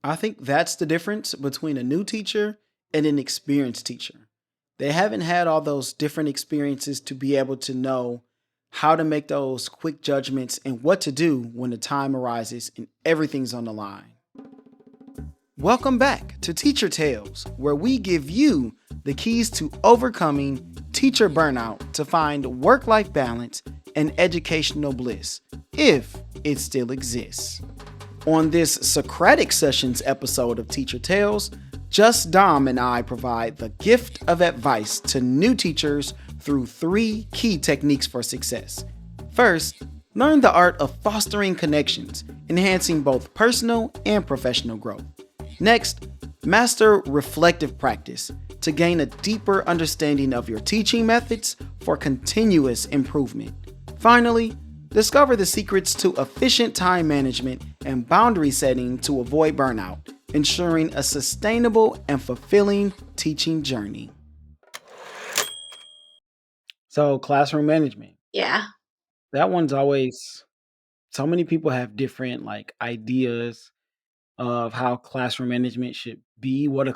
I think that's the difference between a new teacher and an experienced teacher. They haven't had all those different experiences to be able to know how to make those quick judgments and what to do when the time arises and everything's on the line. Welcome back to Teacher Tales, where we give you the keys to overcoming teacher burnout to find work life balance and educational bliss, if it still exists. On this Socratic Sessions episode of Teacher Tales, Just Dom and I provide the gift of advice to new teachers through three key techniques for success. First, learn the art of fostering connections, enhancing both personal and professional growth. Next, master reflective practice to gain a deeper understanding of your teaching methods for continuous improvement. Finally, discover the secrets to efficient time management and boundary setting to avoid burnout, ensuring a sustainable and fulfilling teaching journey. So, classroom management. Yeah. That one's always so many people have different ideas of how classroom management should be, what a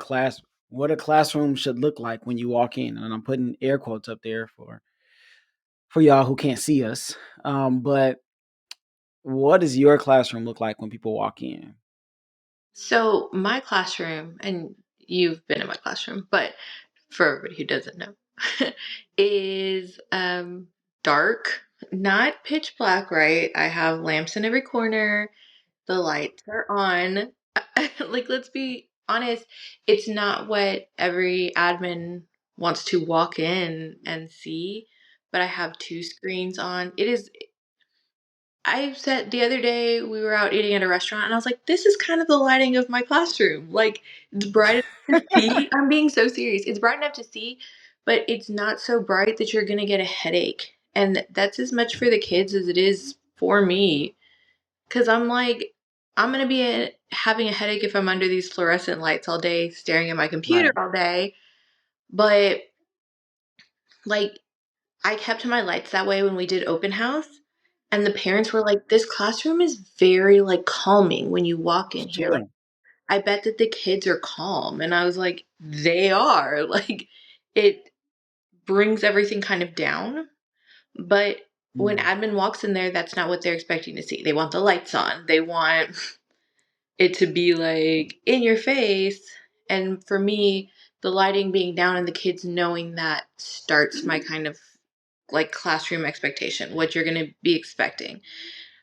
classroom should look like when you walk in. And I'm putting air quotes up there for y'all who can't see us. But what does your classroom look like when people walk in? So my classroom, and you've been in my classroom, but for everybody who doesn't know, is dark, not pitch black, right? I have lamps in every corner. The lights are on. Like, let's be honest, it's not what every admin wants to walk in and see, but I have two screens on. I said the other day we were out eating at a restaurant and I was like, this is kind of the lighting of my classroom. Like, it's bright enough to see. I'm being so serious. It's bright enough to see, but it's not so bright that you're going to get a headache. And that's as much for the kids as it is for me. Because I'm like, I'm going to be having a headache if I'm under these fluorescent lights all day, staring at my computer Right. all day. But like, I kept my lights that way when we did open house, and the parents were like, "This classroom is very, like, calming when you walk in here, like, Sure. I bet that the kids are calm," and I was like, "They are." Like, it brings everything kind of down, but when Mm. admin walks in there, that's not what they're expecting to see. They want the lights on. They want it to be, like, in your face, and for me, the lighting being down and the kids knowing that starts my kind of, like, classroom expectation, what you're gonna be expecting.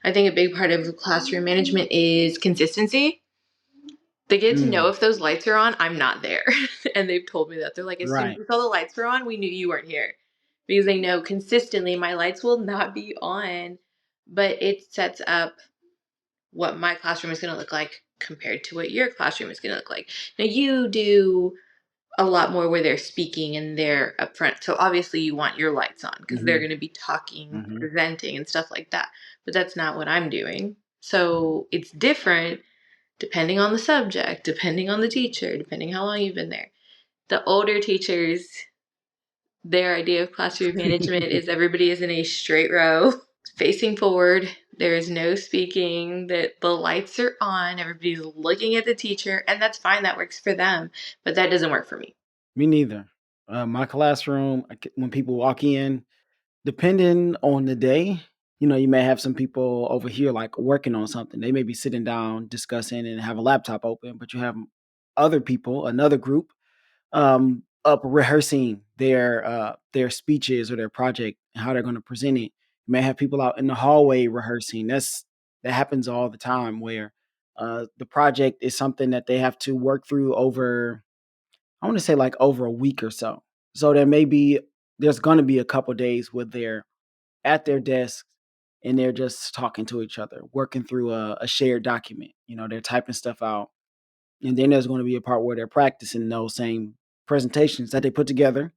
I think a big part of classroom management is consistency. They get to know Mm. if those lights are on, I'm not there. And they've told me that. They're like, as soon as Right. we saw the lights were on, we knew you weren't here. Because they know consistently my lights will not be on, but it sets up what my classroom is going to look like compared to what your classroom is going to look like. Now, you do a lot more where they're speaking and they're upfront. So obviously you want your lights on because they're Hmm. going to be talking, Hmm. presenting, and stuff like that. But that's not what I'm doing. So it's different depending on the subject, depending on the teacher, depending how long you've been there. The older teachers, their idea of classroom management is everybody is in a straight row, facing forward. There is no speaking, that the lights are on, everybody's looking at the teacher, and that's fine. That works for them, but that doesn't work for me. Me neither. My classroom, when people walk in, depending on the day, you may have some people over here working on something. They may be sitting down discussing and have a laptop open, but you have other people, another group, up rehearsing their speeches or their project and how they're going to present it. You may have people out in the hallway rehearsing. That happens all the time where the project is something that they have to work through over, I want to say over a week or so. So there's going to be a couple days where they're at their desks and they're just talking to each other, working through a shared document. They're typing stuff out. And then there's going to be a part where they're practicing those same presentations that they put together.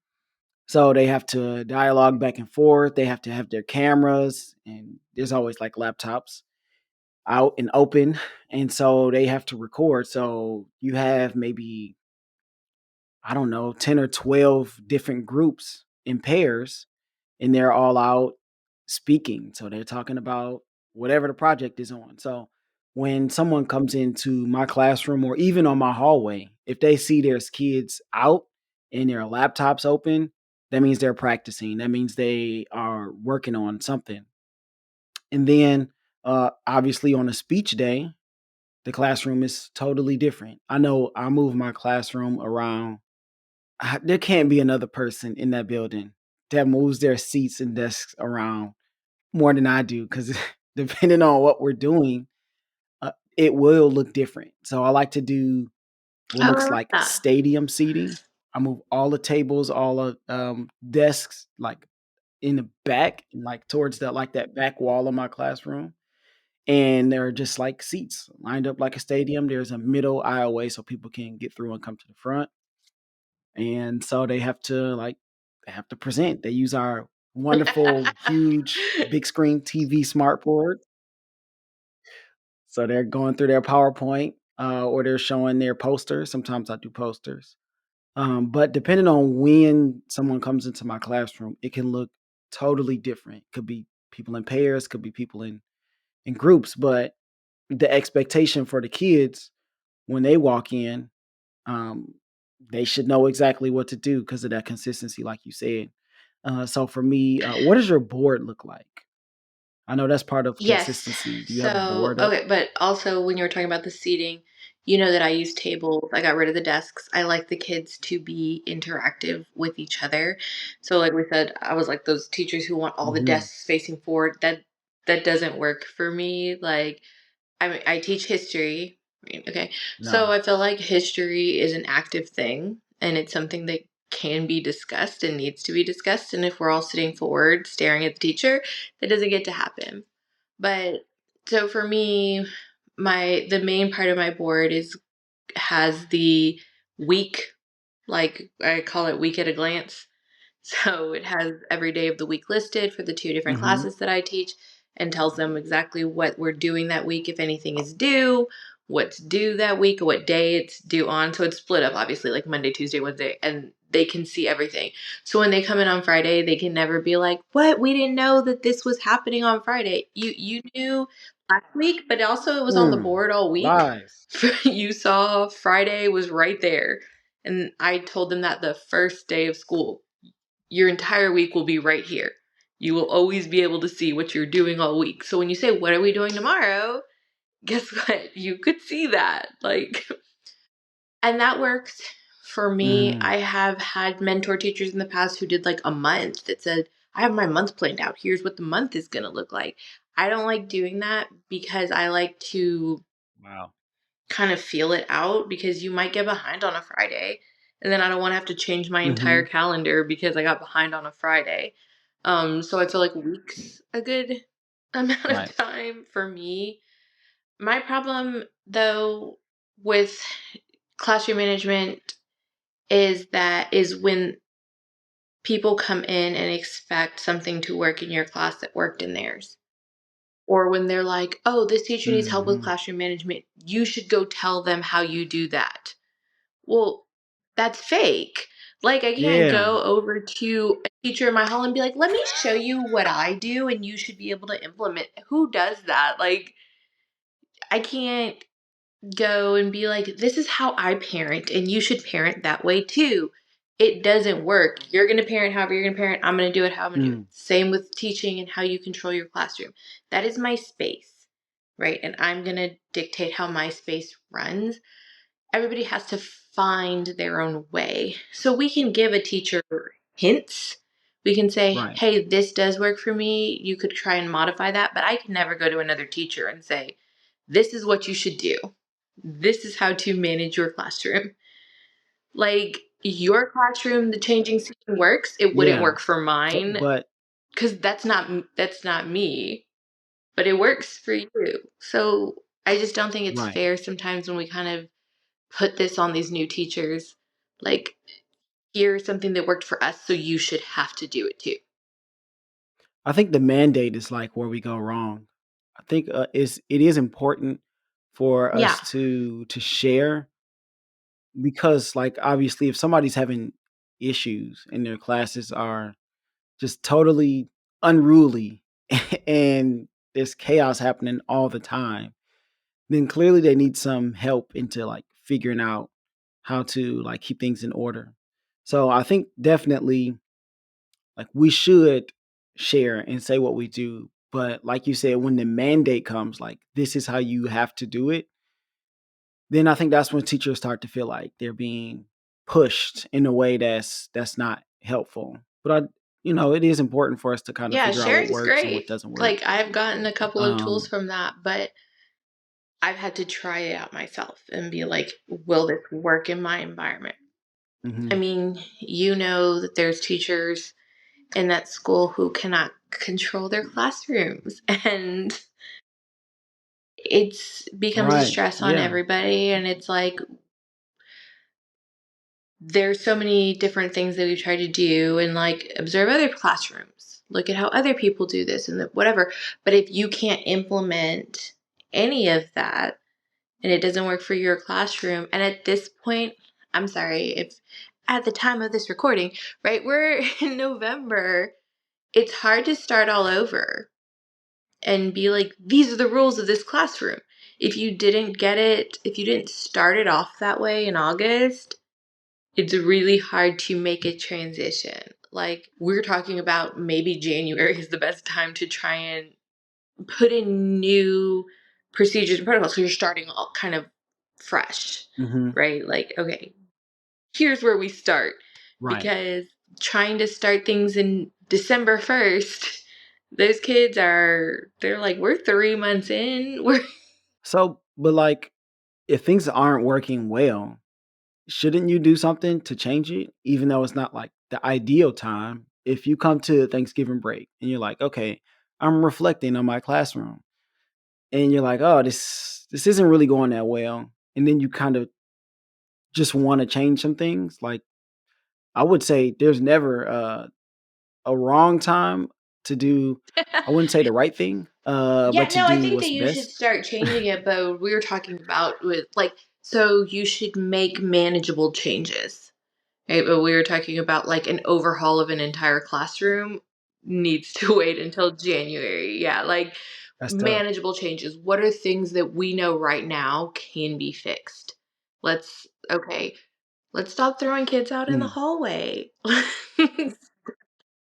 So they have to dialogue back and forth. They have to have their cameras, and there's always laptops out and open. And so they have to record. So you have maybe, I don't know, 10 or 12 different groups in pairs, and they're all out speaking. So they're talking about whatever the project is on. So when someone comes into my classroom or even on my hallway, if they see there's kids out and their laptops open, that means they're practicing. That means they are working on something. And then, obviously, on a speech day, the classroom is totally different. I know I move my classroom around. There can't be another person in that building that moves their seats and desks around more than I do because depending on what we're doing, it will look different. So I like to do what Oh, I looks like like that. stadium seating. I move all the tables, all the desks, like in the back, and like towards the like that back wall of my classroom. And there are just like seats lined up like a stadium. There's a middle aisleway so people can get through and come to the front. And so they have to present. They use our wonderful, huge, big screen TV smart board. So they're going through their PowerPoint, or they're showing their posters. Sometimes I do posters. But depending on when someone comes into my classroom, it can look totally different. Could be people in pairs, could be people in groups. But the expectation for the kids when they walk in, um, they should know exactly what to do because of that consistency, like you said. So for me, what does your board look like? I know that's part of Yes. consistency. Do you have a So, board up? okay, but also when you were talking about the seating, you know that I use tables. I got rid of the desks. I like the kids to be interactive with each other. So, like we said, I was like those teachers who want all the Hmm. desks facing forward. That doesn't work for me. Like I mean, I teach history. Okay. So No. I feel like history is an active thing and it's something that can be discussed and needs to be discussed. And if we're all sitting forward staring at the teacher, that doesn't get to happen. But so for me, the main part of my board is has the week, like I call it week at a glance. So it has every day of the week listed for the two different Hmm. classes that I teach and tells them exactly what we're doing that week, if anything is due, what's due that week, what day it's due on. So it's split up, obviously, like Monday, Tuesday, Wednesday, and they can see everything. So when they come in on Friday, they can never be like, "What? We didn't know that this was happening on Friday." You knew last week, but also it was on the Mm, board all week. lies. You saw Friday was right there. And I told them that the first day of school, your entire week will be right here. You will always be able to see what you're doing all week. So when you say, "What are we doing tomorrow?" Guess what? You could see that. Like, and that works for me. Mhm. I have had mentor teachers in the past who did like a month that said, "I have my month planned out. Here's what the month is going to look like." I don't like doing that because I like to Wow. kind of feel it out because you might get behind on a Friday. And then I don't want to have to change my entire Mhm. calendar because I got behind on a Friday. So I feel like weeks a good amount of Right. time for me. My problem though with classroom management is when people come in and expect something to work in your class that worked in theirs. Or when they're like, "Oh, this teacher needs help with Mhm. classroom management. You should go tell them how you do that." Well, that's fake. Like, I can't Yeah. go over to a teacher in my hall and be like, "Let me show you what I do and you should be able to implement." Who does that? Like, I can't go and be like, "This is how I parent and you should parent that way too." It doesn't work. You're going to parent however you're going to parent. I'm going to do it how I'm going to do it. Mm. Same with teaching and how you control your classroom. That is my space, right? And I'm going to dictate how my space runs. Everybody has to find their own way. So we can give a teacher hints. We can say, Right. "Hey, this does work for me. You could try and modify that." But I can never go to another teacher and say, "This is what you should do. This is how to manage your classroom." Like your classroom, the changing season works. It wouldn't Yeah. work for So, mine but because that's not me. But it works for you. So I just don't think it's right. fair sometimes when we kind of put this on these new teachers. Like, here's something that worked for us, so you should have to do it too. I think the mandate is like where we go wrong. I think it is important for Yeah. us to share because like obviously if somebody's having issues and their classes are just totally unruly and there's chaos happening all the time, then clearly they need some help into like figuring out how to like keep things in order. So I think definitely like we should share and say what we do. But like you said, when the mandate comes, like this is how you have to do it, then I think that's when teachers start to feel like they're being pushed in a way that's not helpful. But it is important for us to kind of Yeah, figure out what sharing's works and what great. doesn't work. Like, I've gotten a couple of tools Um, from that, but I've had to try it out myself and be like, will this work in my environment? I mhm. mean, you know that there's teachers in that school who cannot control their classrooms, and it's becomes a Right. stress on Yeah. everybody. And it's like, there's so many different things that we've tried to do and like observe other classrooms, look at how other people do this and whatever. But if you can't implement any of that and it doesn't work for your classroom, and at this point, I'm sorry if at the time of this recording, right, we're in November, it's hard to start all over and be like, these are the rules of this classroom. If you didn't get it, if you didn't start it off that way in August, it's really hard to make a transition. Like, we're talking about maybe January is the best time to try and put in new procedures and protocols because you're starting all kind of fresh, Mhm. right? Like, okay, here's where we start. Right. Because trying to start things in December 1st, those kids they're like, we're 3 months in. We're So, but like if things aren't working well, shouldn't you do something to change it even though it's not like the ideal time? If you come to Thanksgiving break and you're like, "Okay, I'm reflecting on my classroom." And you're like, "Oh, this isn't really going that well." And then you kind of just want to change some things. Like I would say there's never a wrong time to do, I wouldn't say the right thing, Yeah, but to no, I do think that what's you should best. start changing it, but we were talking about with like, so you should make manageable changes. Right? But we were talking about like an overhaul of an entire classroom needs to wait until January. Yeah, like That's tough. manageable changes. What are things that we know right now can be fixed? Okay, let's stop throwing kids out in the Mm. hallway.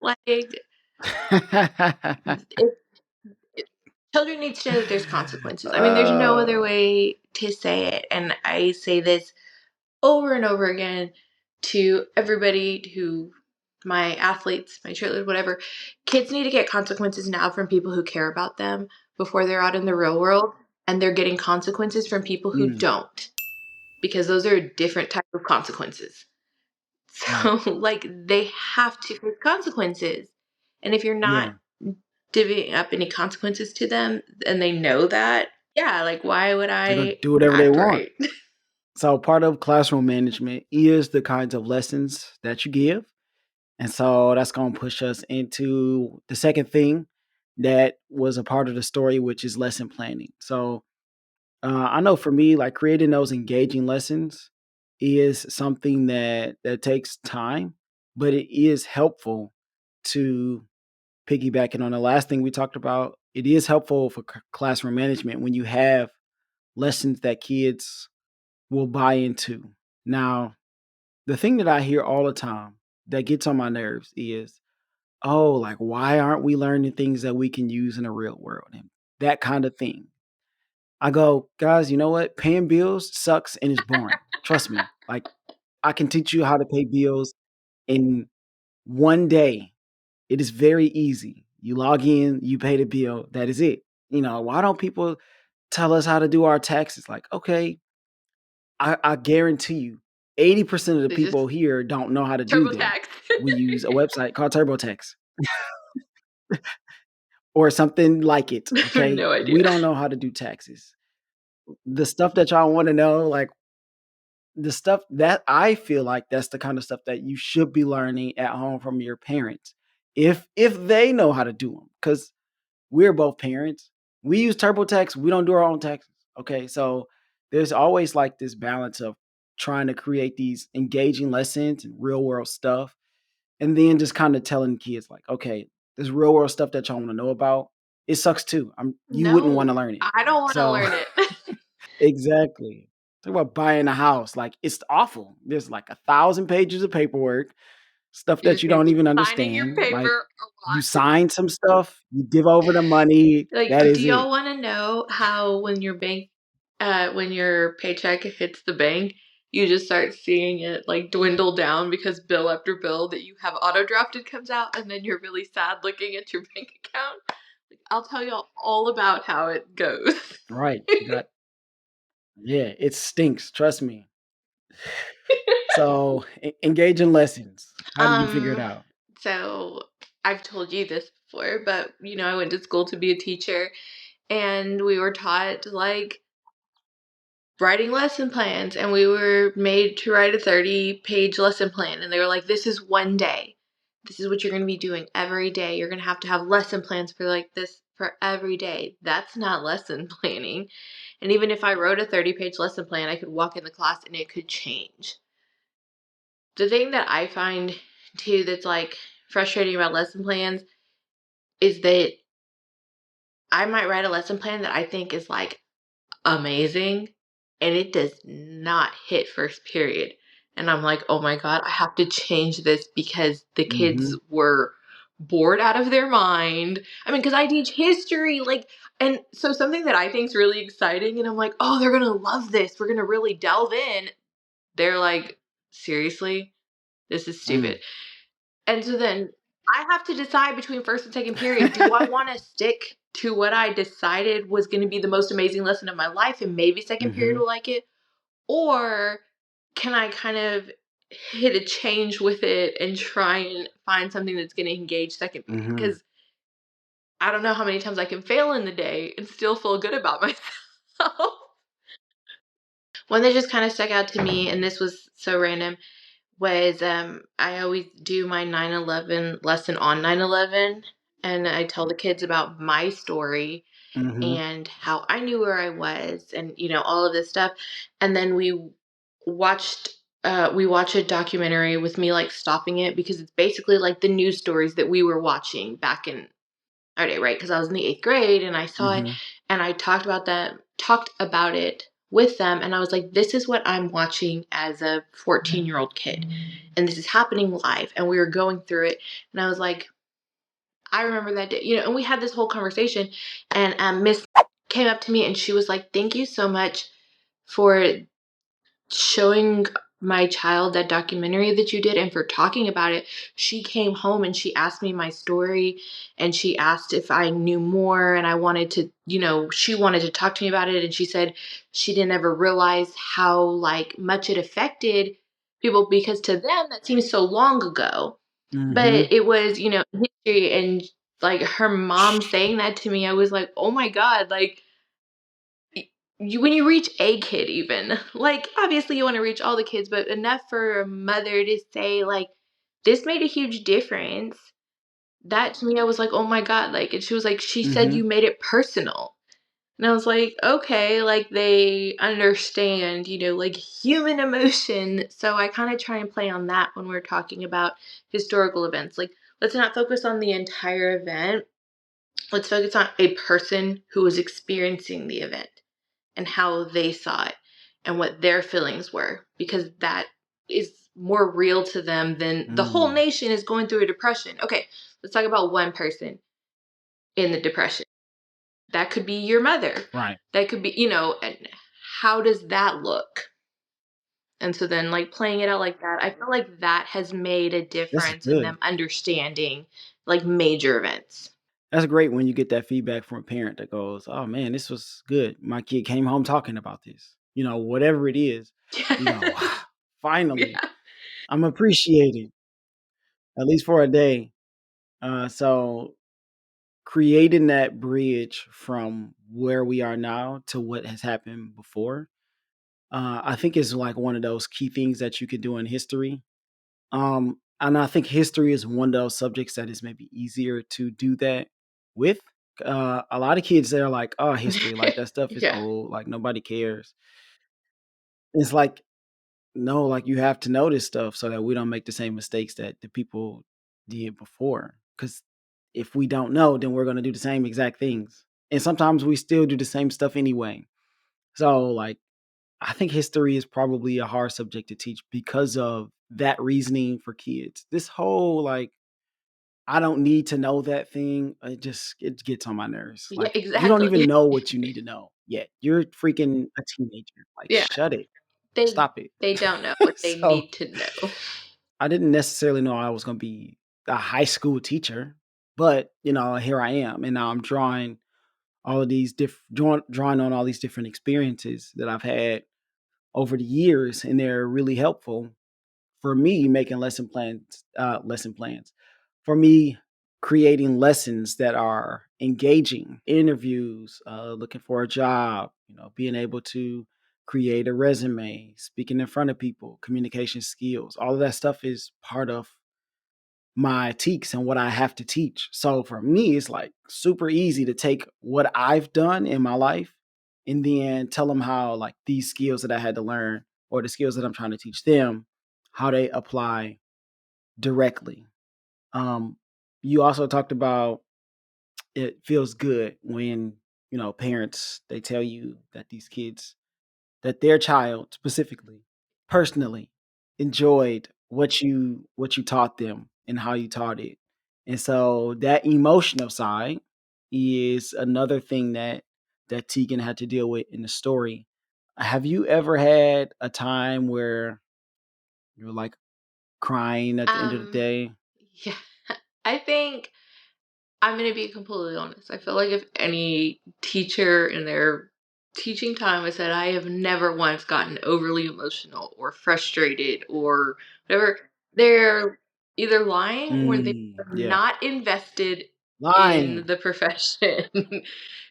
Like, if children need to know that there's consequences. I mean, there's no other Uh, way to say it. And I say this over and over again to everybody who, my athletes, my cheerleaders, whatever. Kids need to get consequences now from people who care about them before they're out in the real world. And they're getting consequences from people who mm, don't, because those are different type of consequences. right. So, like, they have to face consequences. And if you're not Yeah. divvying up any consequences to them and they know that, yeah, like, why would They're gonna I do whatever they act want. right? So part of classroom management is the kinds of lessons that you give. And so that's going to push us into the second thing that was a part of the story, which is lesson planning. So I know for me, like creating those engaging lessons is something that takes time, but it is helpful to piggybacking on the last thing we talked about. It is helpful for classroom management when you have lessons that kids will buy into. Now, the thing that I hear all the time that gets on my nerves is, "Oh, like, why aren't we learning things that we can use in the real world?" And that kind of thing. I go, "Guys, you know what? Paying bills sucks and is boring. Trust me. Like, I can teach you how to pay bills in one day. It is very easy. You log in, you pay the bill, that is it. Why don't people tell us how to do our taxes?" Like, okay, I guarantee you 80% of the They just people here don't know how to do them. TurboTax. We use a website called TurboTax or something like it, okay? No idea. We don't know how to do taxes. The stuff that y'all wanna know, like, the stuff that I feel like that's the kind of stuff that you should be learning at home from your parents, if they know how to do them, because 'cause we're both parents. We use TurboTax, we don't do our own taxes, okay? So, there's always, like, this balance of trying to create these engaging lessons and real world stuff, and then just kinda telling kids, like, "Okay, this real world stuff that y'all wanna know about, it sucks too. You wouldn't No, wanna learn it." I don't wanna So learn it. Exactly. Talk about buying a house, like, it's awful. There's, like, 1,000 pages of paperwork, stuff You're that just you gonna don't be even signing your understand, like, paper a you lot. sign some stuff, you give over the money, Like, that do is y'all it. wanna know how when your paycheck hits the bank, you just start seeing it, like, dwindle down because bill after bill that you have auto drafted comes out, and then you're really sad looking at your bank account? Like, I'll tell y'all all about how it goes. Right, that yeah, it stinks, trust me. So, engage in lessons. How did you figure it Um, out? so I've told you this before, but, I went to school to be a teacher, and we were taught, like, writing lesson plans, and we were made to write a 30-page lesson plan, and they were like, this is one day, this is what you're going to be doing every day, you're going to have lesson plans for like this for every day. That's not lesson planning. And even if I wrote a 30-page lesson plan, I could walk in the class and it could change. The thing that I find too that's like frustrating about lesson plans is that I might write a lesson plan that I think is like amazing, and it does not hit first period. And I'm like, "Oh my god, I have to change this because the kids Mhm, were bored out of their mind." I mean, because I teach history, like, and so something that I think is really exciting, and I'm like, "Oh, they're gonna love this. We're gonna really delve in." They're like, "Seriously? This is mm, stupid." And so then I have to decide between first and second period. Do I want to stick to what I decided was going to be the most amazing lesson of my life and maybe second period mhm, will like it? Or can I kind of hit a change with it and try and find something that's going to engage second period? mhm, Because I don't know how many times I can fail in the day and still feel good about myself. One that just kind of stuck out to me, and this was so random, was I always do my 9/11 lesson on 9/11, and I tell the kids about my story mhm, and how I knew where I was and all of this stuff. And then watched we watch a documentary with me like stopping it because it's basically like the news stories that we were watching back in our day, right? Because I was in the 8th grade and I saw it, mhm, and I talked about it with them, and I was like, this is what I'm watching as a 14-year-old kid, and this is happening live, and we were going through it, and I was like, I remember that day, and we had this whole conversation, and Miss came up to me and she was like, thank you so much for showing my child that documentary that you did and for talking about it. She came home and she asked me my story, and she asked if I knew more, and I wanted to, she wanted to talk to me about it, and she said she didn't ever realize how like much it affected people because to them that seems so long ago. But mhm. it was, history, and like her mom saying that to me, I was like, "Oh my god, like when you reach a kid even, like obviously you want to reach all the kids, but enough for a mother to say like this made a huge difference." That to me I was like, "Oh my god," like, and she was like, "She said you Mhm. made it personal." And I was like, "Okay, like they understand, like human emotion." So I kind of try and play on that when we're talking about historical events. Like, let's not focus on the entire event. Let's focus on a person who was experiencing the event and how they saw it and what their feelings were, because that is more real to them than the whole Mm. nation is going through a depression. Okay, let's talk about one person in the depression. That could be your mother. Right. That could be, and how does that look? And so then, like, playing it out like that, I feel like that has made a This is difference in good. them understanding like major events. That's great when you get that feedback from a parent that goes, "Oh, man, this was good. My kid came home talking about this." Whatever it is, you go, "Wow, finally, Yeah. I'm appreciated, at least for a day." So creating that bridge from where we are now to what has happened before, I think is like one of those key things that you could do in history. And I think history is one of those subjects that is maybe easier to do that with. A lot of kids they're like, "Oh, history, like that stuff is Yeah. old, like nobody cares." It's like, no, like you have to know this stuff so that we don't make the same mistakes that the people did before. Because if we don't know, then we're gonna do the same exact things, and sometimes we still do the same stuff anyway. So, like, I think history is probably a hard subject to teach because of that reasoning for kids. This whole, like, I don't need to know that thing, it gets on my nerves. Yeah, Like, you don't even exactly. know what you need to know yet. You're freaking a teenager. Like, Yeah, shut it. they Stop it. they don't know what they So, need to know. I didn't necessarily know I was gonna be a high school teacher, but, here I am, and now I'm drawing all of these drawing on all these different experiences that I've had over the years, and they're really helpful for me making lesson plans, for me creating lessons that are engaging, interviews, looking for a job, being able to create a resume, speaking in front of people, communication skills. All of that stuff is part of my teaks and what I have to teach. So for me, it's like super easy to take what I've done in my life and then tell them how, like, these skills that I had to learn or the skills that I'm trying to teach them, how they apply directly. Um, you also talked about it feels good when, parents, they tell you that these kids, that their child specifically, personally, enjoyed what you taught them and how you taught it. And so that emotional side is another thing that Tegan had to deal with in the story. Have you ever had a time where you're like crying at the end of the Um, day? yeah, I think I'm gonna be completely honest. I feel like if any teacher in their teaching time has said, I have never once gotten overly emotional or frustrated or whatever, they're either lying or they are Yeah. not invested in Lying. the profession.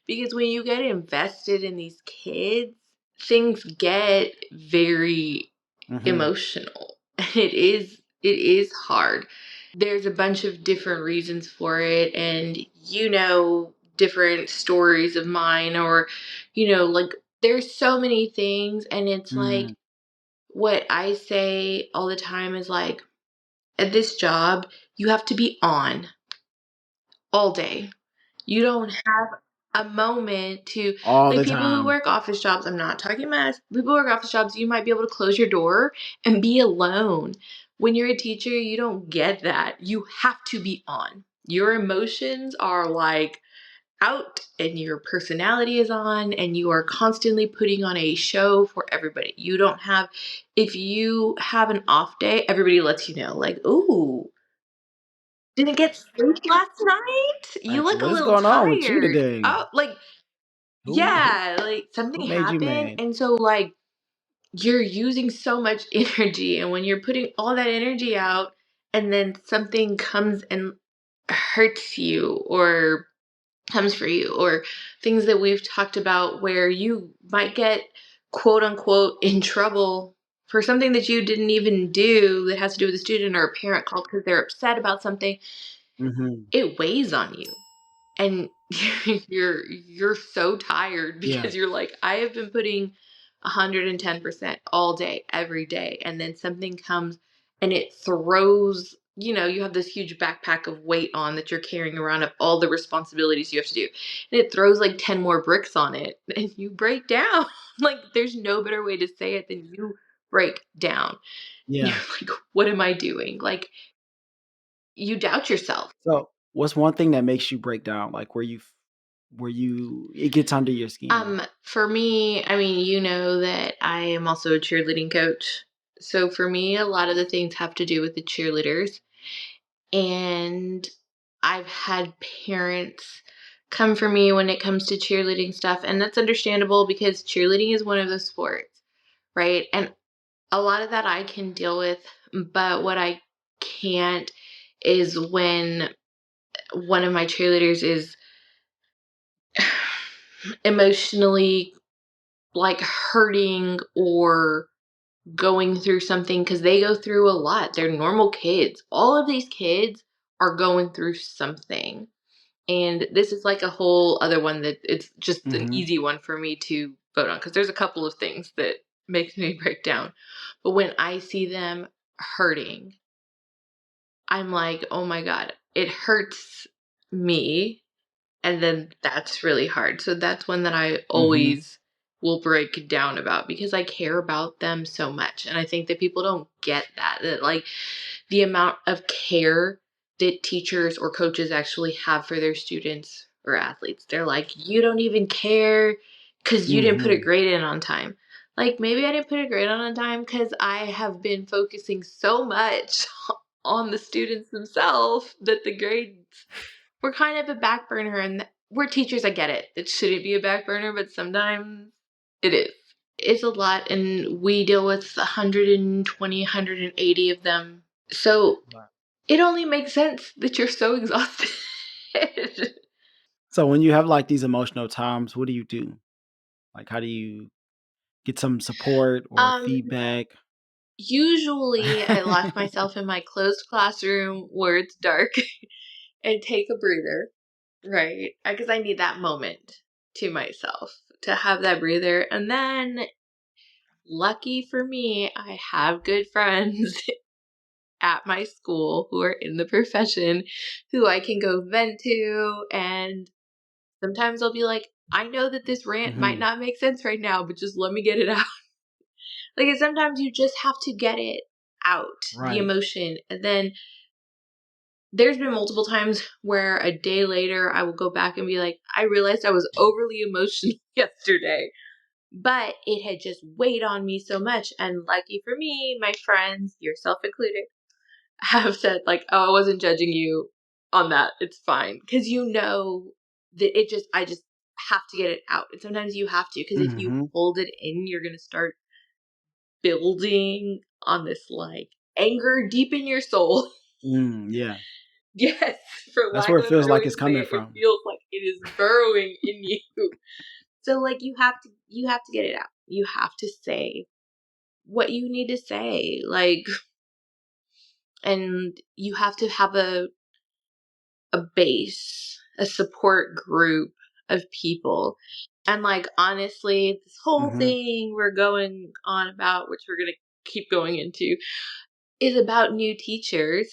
Because when you get invested in these kids, things get very Mhm. emotional. It is hard. There's a bunch of different reasons for it, and different stories of mine, or like there's so many things, and it's like Mhm. what I say all the time is like, at this job you have to be on all day. You don't have a moment to, All like, the people who time. work office jobs, I'm not talking about us, people who work office jobs, you might be able to close your door and be alone. When you're a teacher, you don't get that. You have to be on. Your emotions are like out and your personality is on and you are constantly putting on a show for everybody. You don't have If you have an off day, everybody lets you know, like, "Ooh, didn't get sleep last night? You Like, look a "What is little going on with you tired." today? Oh, like, Who yeah, like who something made you happened. mad?" And so, like, you're using so much energy. And when you're putting all that energy out and then something comes and hurts you or comes for you, or things that we've talked about where you might get quote unquote in trouble for something that you didn't even do that has to do with a student or a parent called because they're upset about something, Mhm. it weighs on you. And you're so tired Yeah. because you're like, I have been putting 110% all day every day, and then something comes and it throws, you have this huge backpack of weight on that you're carrying around of all the responsibilities you have to do, and it throws like 10 more bricks on it and you break down. Like, there's no better way to say it than you break down. You're Yeah. like, what am I doing? Like, you doubt yourself. So, what's one thing that makes you break down, like, where you it gets under your skin? For me, I mean, you know that I am also a cheerleading coach. So for me, a lot of the things have to do with the cheerleaders. And I've had parents come for me when it comes to cheerleading stuff. And that's understandable because cheerleading is one of those sports, right? And a lot of that I can deal with. But what I can't is when one of my cheerleaders is emotionally, like, hurting or going through something, because they go through a lot. They're normal kids. All of these kids are going through something. And this is like a whole other one that it's just an Mhm. easy one for me to vote on because there's a couple of things that makes me break down. But when I see them hurting, I'm like, "Oh my god, it hurts me." And then that's really hard. So that's one that I Mhm. always will break down about because I care about them so much. And I think that people don't get that like the amount of care that teachers or coaches actually have for their students or athletes. They're like, you don't even care because you didn't put a Mhm. grade in on time. Like maybe I didn't put a grade on time because I have been focusing so much on the students themselves that the grades were kind of a back burner. And we're teachers, I get it. It shouldn't be a back burner, but sometimes it is. It's a lot, and we deal with 120, 180 of them. So Right. it only makes sense that you're so exhausted. So when you have, like, these emotional times, what do you do? Like, how do you get some support or um, feedback? Usually I lock myself in my closed classroom where it's dark and take a breather, right? Because I need that moment to myself to have that breather. And then, lucky for me, I have good friends at my school who are in the profession who I can go vent to. And sometimes I'll be like, I know that this rant might Mhm. not make sense right now, but just let me get it out. Like, sometimes you just have to get it out, the Right. emotion. And then there's been multiple times where a day later I will go back and be like, I realized I was overly emotional yesterday, but it had just weighed on me so much. And lucky for me, my friends, yourself included, have said like, "Oh, I wasn't judging you on that. It's fine." Cuz you know that I just have to get it out. And sometimes you have to because if you Mhm. hold it in, you're going to start building on this like anger deep in your soul. Yeah. Yes, for That's lack where of it a feels better like way it's to say coming it, it from. feels like it is burrowing in you. So like you have to get it out. You have to say what you need to say. Like, and you have to have a base, a support group of people. And like honestly, this whole Mhm. thing we're going on about, which we're gonna keep going into, is about new teachers,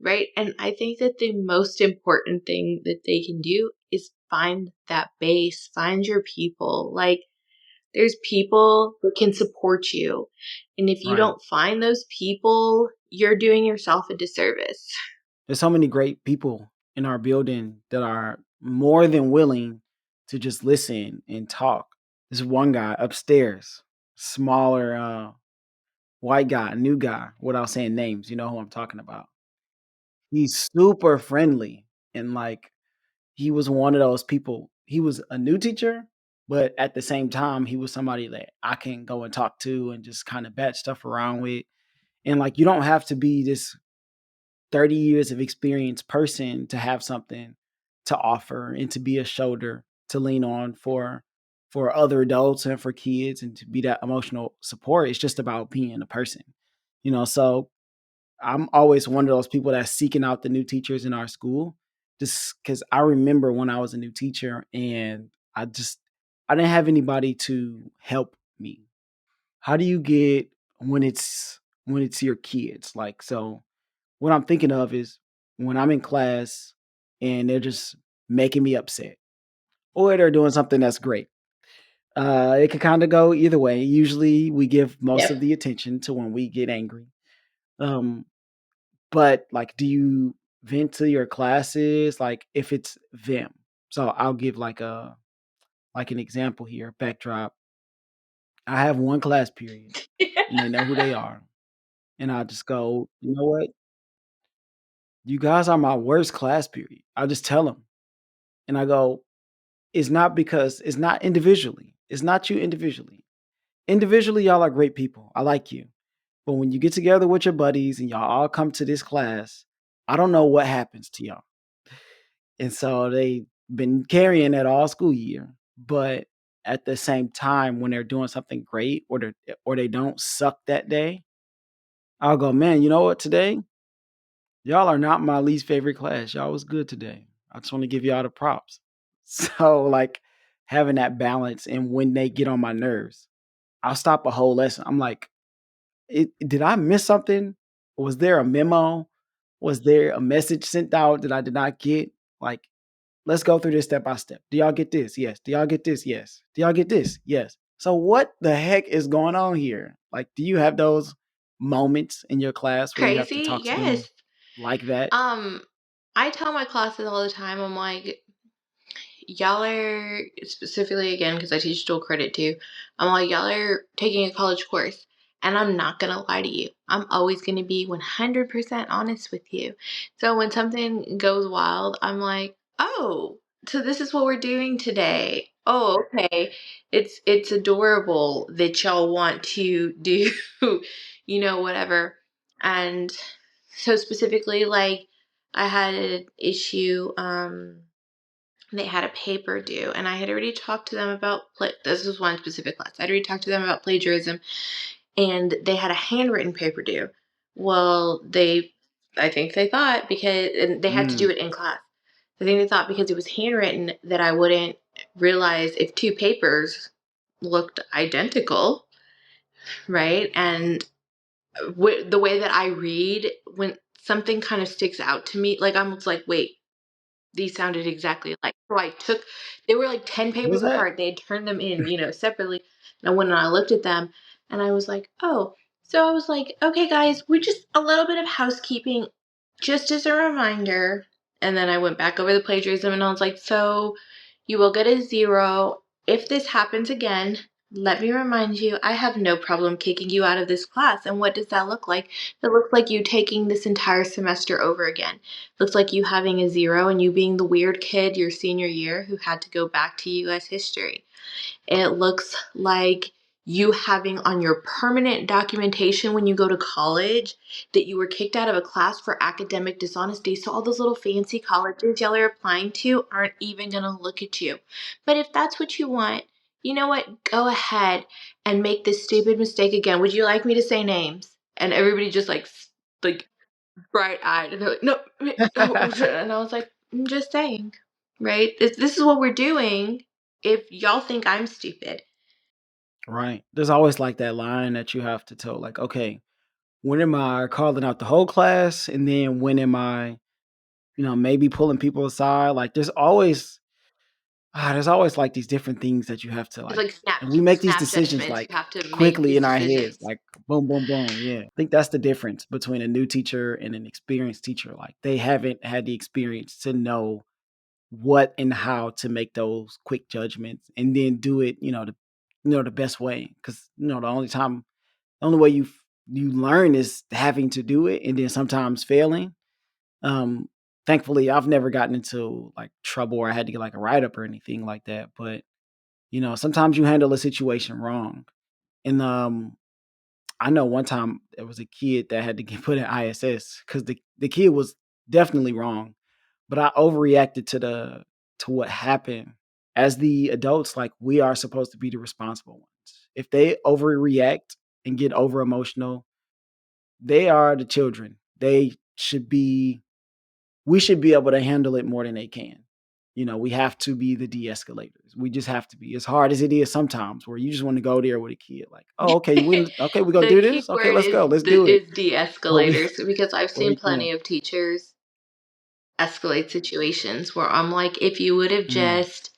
right? And I think that the most important thing that they can do is find that base, find your people. Like there's people that can support you. And if you Right. don't find those people, you're doing yourself a disservice. There's so many great people in our building that are more than willing to just listen and talk. There's one guy upstairs, smaller, white guy, new guy, without saying names, you know who I'm talking about. He's super friendly and, like, he was one of those people. He was a new teacher, but at the same time, he was somebody that I can go and talk to and just kinda batch stuff around with. And, like, you don't have to be this 30 years of experience person to have something to offer and to be a shoulder to lean on for other adults and for kids and to be that emotional support. It's just about being a person, so I'm always one of those people that's seeking out the new teachers in our school just because I remember when I was a new teacher and I didn't have anybody to help me. How do you get when it's your kids? Like, so what I'm thinking of is when I'm in class and they're just making me upset or they're doing something that's great. It can kind of go either way. Usually we give most of Yep. the attention to when we get angry. Um, but like, do you vent to your classes? Like if it's them. So I'll give like an example here, backdrop. I have one class period and they know who they are. And I just go, you know what? You guys are my worst class period. I'll just tell them. And I go, it's not because it's not individually. It's not you individually. Individually, y'all are great people. I like you. But when you get together with your buddies and y'all all come to this class, I don't know what happens to y'all. And so they've been carrying that all school year. But at the same time, when they're doing something great or they don't suck that day, I'll go, man, you know what? Today, y'all are not my least favorite class. Y'all was good today. I just want to give y'all the props. So like having that balance and when they get on my nerves, I'll stop a whole lesson. I'm like, did I miss something? Was there a memo? Was there a message sent out that I did not get? Like, let's go through this step by step. Do y'all get this? Yes. Do y'all get this? Yes. Do y'all get this? Yes. So what the heck is going on here? Like, do you have those moments in your class where you have to Crazy? talk to them Yes. like that? Um, I tell my classes all the time, I'm like, y'all are specifically again because I teach dual credit too. I'm like, y'all are taking a college course, and I'm not gonna lie to you. I'm always gonna be 100% honest with you. So when something goes wild, I'm like, oh, so this is what we're doing today. Oh, okay. It's adorable that y'all want to do, whatever. And so specifically, like, I had an issue. They had a paper due, and I had already talked to them about this was one specific class. I'd already talked to them about plagiarism, and they had a handwritten paper due. Well, I think they thought because and they had to Mm. do it in class. I think they thought because it was handwritten that I wouldn't realize if two papers looked identical, right? And the way that I read, when something kind of sticks out to me, like I'm like, wait, these sounded exactly alike. So they were like 10 What was papers that? apart. They had turned them in, separately. And I went and I looked at them and I was like, oh. So I was like, okay, guys, we're just a little bit of housekeeping, just as a reminder. And then I went back over the plagiarism and I was like, so you will get a 0. If this happens again, let me remind you, I have no problem kicking you out of this class. And what does that look like? It looks like you taking this entire semester over again. Looks like you having a 0 and you being the weird kid your senior year who had to go back to US history. It looks like you having on your permanent documentation when you go to college that you were kicked out of a class for academic dishonesty. So all those little fancy colleges y'all are applying to aren't even going to look at you. But if that's what you want, you know what? Go ahead and make this stupid mistake again. Would you like me to say names? And everybody just like bright-eyed, and they're like, "No," and I was like, "I'm just saying, right? This is what we're doing if y'all think I'm stupid." Right. There's always like that line that you have to tell, like, okay, when am I calling out the whole class? And then when am I, maybe pulling people aside? Like there's always like these different things that you have to It's like, like and we make these snap decisions judgments. You like have to make quickly these in our heads, decisions. like boom, boom, boom. Yeah. I think that's the difference between a new teacher and an experienced teacher. Like they haven't had the experience to know what and how to make those quick judgments and then do it, the best way. Cause the only way you learn is having to do it and then sometimes failing. Um, Thankfully, I've never gotten into like trouble or I had to get like a write up or anything like that. But sometimes you handle a situation wrong. And I know one time there was a kid that had to get put in ISS because the kid was definitely wrong, but I overreacted to what happened. As the adults, like we are supposed to be the responsible ones. If they overreact and get over emotional, they are the children. We should be able to handle it more than they can. We have to be the de-escalators. We just have to be. As hard as it is sometimes where you just want to go there with a kid like, "Oh, okay, we're going to The do key this. Okay, word let's go. Let's do it." is But we de-escalators because I've but seen we can't. plenty of teachers escalate situations where I'm like, if you would have Mm, just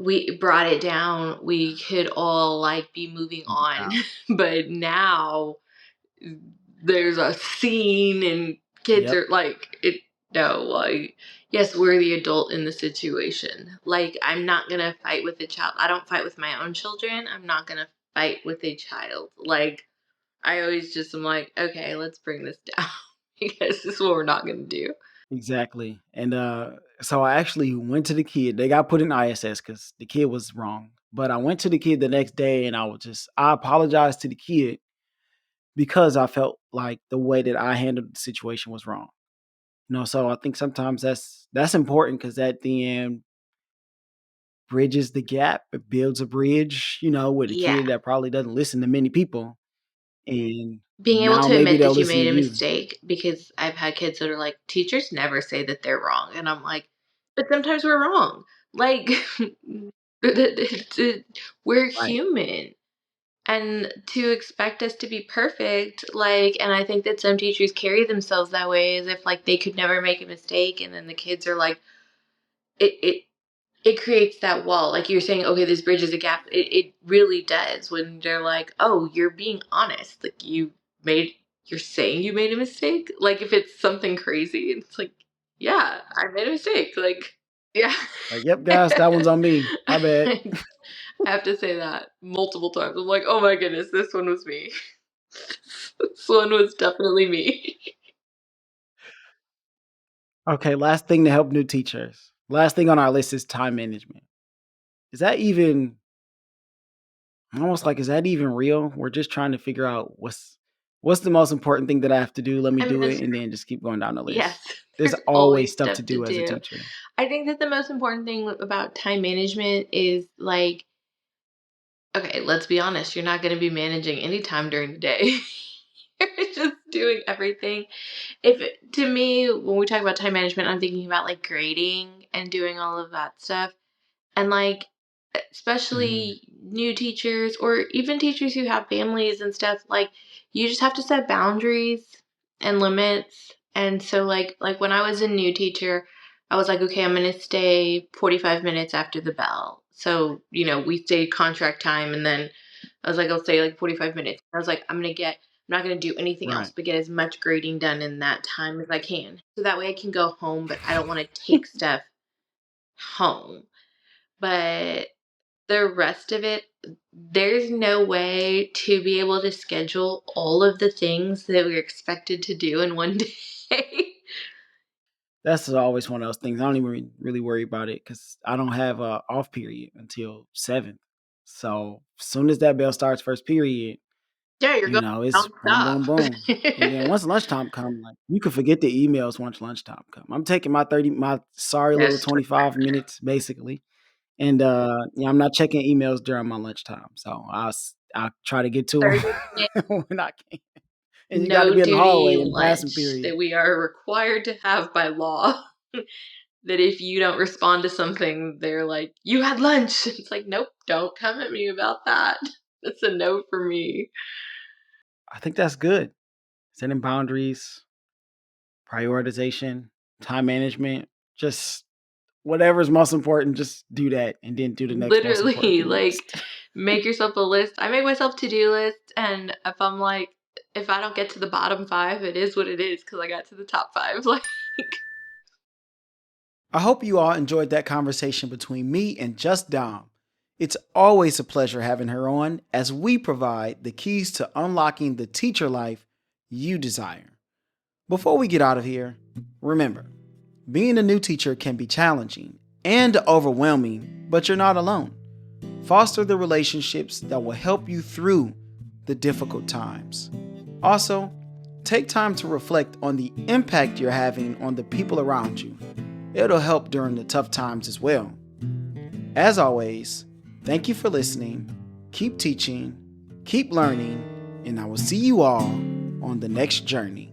we brought it down, we could all like be moving on. yeah. But now there's a scene and kids Yep, are like it no like yes, we're the adult in the situation. Like, I'm not gonna fight with a child. I don't fight with my own children. I'm not gonna fight with a child. Like, I always just am like, okay, let's bring this down because this is what we're not gonna do. exactly. And so I actually went to the kid. They got put in ISS cuz the kid was wrong. But I went to the kid the next day and I apologized to the kid because I felt like the way that I handled the situation was wrong. So I think sometimes that's important because at the end bridges the gap. It builds a bridge, with a Yeah. kid that probably doesn't listen to many people, and Being able now to maybe admit they'll that you listen to made a you. mistake, because I've had kids that are like, teachers never say that they're wrong. And I'm like, but sometimes we're wrong. Like, we're Right. human. And to expect us to be perfect, like, and I think that some teachers carry themselves that way as if like they could never make a mistake. And then the kids are like, it it creates that wall. Like you're saying, okay, this bridges a gap. It really does when they're like, oh, you're being honest. Like made, you're saying you made a mistake. Like if it's something crazy, it's like, yeah, I made a mistake. Like, yeah. Like, yep, guys, that one's on me. My bad. I have to say that multiple times. I'm like, oh my goodness, this one was me. This one was definitely me. Okay, last thing to help new teachers. Last thing on our list is time management. Is that even almost like is that even real? We're just trying to figure out what's the most important thing that I have to do. Let me I mean, do it and then just keep going down the yes, list. There's there's always always stuff to stuff to do as a do. teacher. I think that the most important thing about time management is like, okay, let's be honest, you're not going to be managing any time during the day. You're just doing everything. To me, when we talk about time management, I'm thinking about like grading and doing all of that stuff. And like, Mhm. especially new teachers or even teachers who have families and stuff, like you just have to set boundaries and limits. And so like when I was a new teacher, I was like, okay, I'm going to stay 45 minutes after the bell. So, we stayed contract time, and then I was like, I'll stay like 45 minutes. I was like, I'm not going to do anything else Right. but get as much grading done in that time as I can. So that way I can go home, but I don't want to take stuff home. But the rest of it, there's no way to be able to schedule all of the things that we're expected to do in one day. That's always one of those things. I don't even really worry about it because I don't have a off period until 7th. So as soon as that bell starts first period, Yeah, you're going it's boom, nonstop. boom, boom. And then once lunchtime come, like you can forget the emails once lunchtime come. I'm taking my sorry little Yes, 25 minutes basically. And I'm not checking emails during my lunchtime. So I'll try to get to 30-minute them when I can. And you got to no be in the duty hallway in the passing lunch period. that we are required to have by law. That if you don't respond to something, they're like, "You had lunch." It's like, "Nope, don't come at me about that." That's a no for me. I think that's good. Setting boundaries, prioritization, time management, just whatever's most important, just do that and then do the next most important Literally, thing like, next. make yourself a list. I make myself to-do lists, and if I don't get to the bottom 5, it is what it is because I got to the top 5, like I hope you all enjoyed that conversation between me and Just Dom. It's always a pleasure having her on as we provide the keys to unlocking the teacher life you desire. Before we get out of here, remember, being a new teacher can be challenging and overwhelming, but you're not alone. Foster the relationships that will help you through the difficult times. Also, take time to reflect on the impact you're having on the people around you. It'll help during the tough times as well. As always, thank you for listening. Keep teaching, keep learning, and I will see you all on the next journey.